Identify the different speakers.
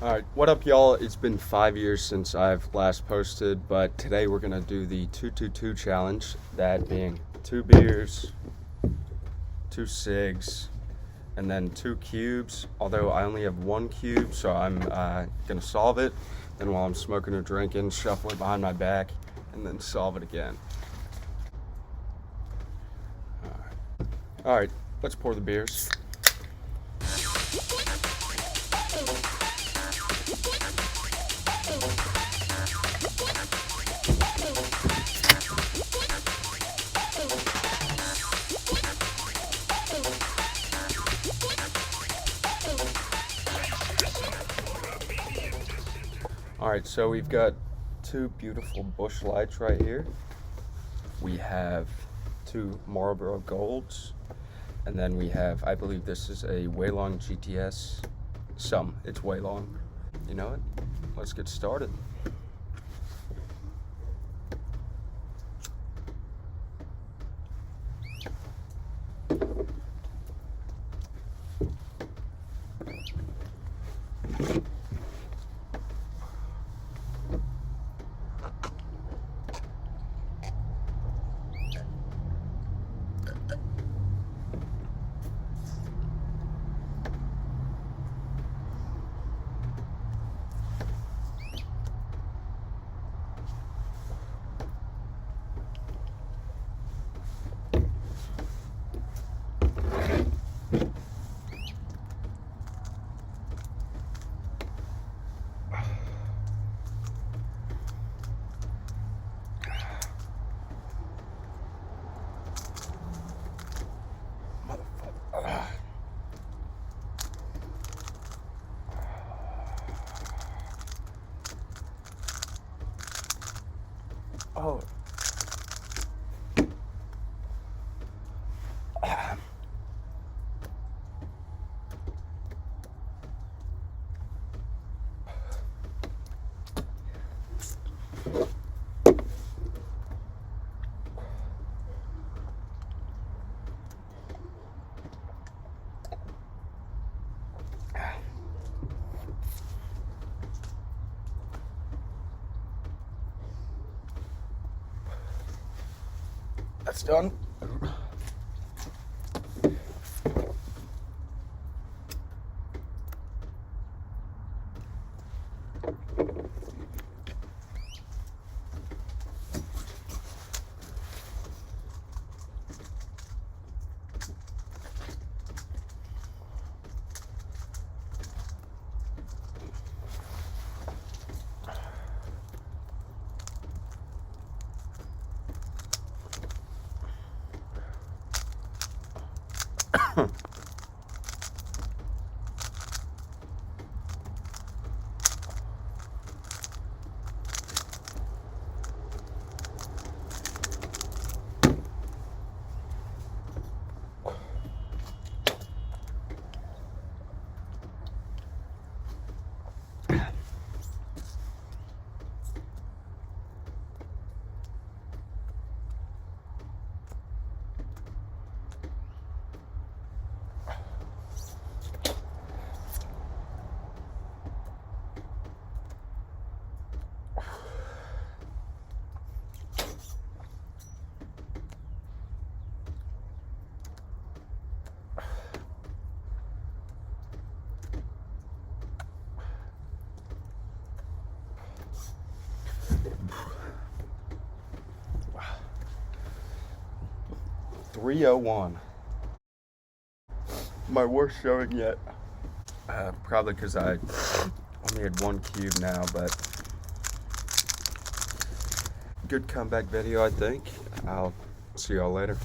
Speaker 1: Alright, what up y'all? It's been 5 years since I've last posted, but today we're gonna do the 2-2-2 challenge, that being 2 beers, 2 cigs, and then 2 cubes, although I only have 1 cube, so I'm gonna solve it, then while I'm smoking or drinking, shuffle it behind my back, and then solve it again. Alright, let's pour the beers. Alright, so we've got 2 beautiful Busch Lights right here. We have 2 Marlboro Golds. And then we have, I believe this is a Waylong GTS. It's Waylong. You know what? Let's get started. Oh. That's done. .301. My worst showing yet. Probably because I only had 1 cube now, but good comeback video, I think. I'll see y'all later.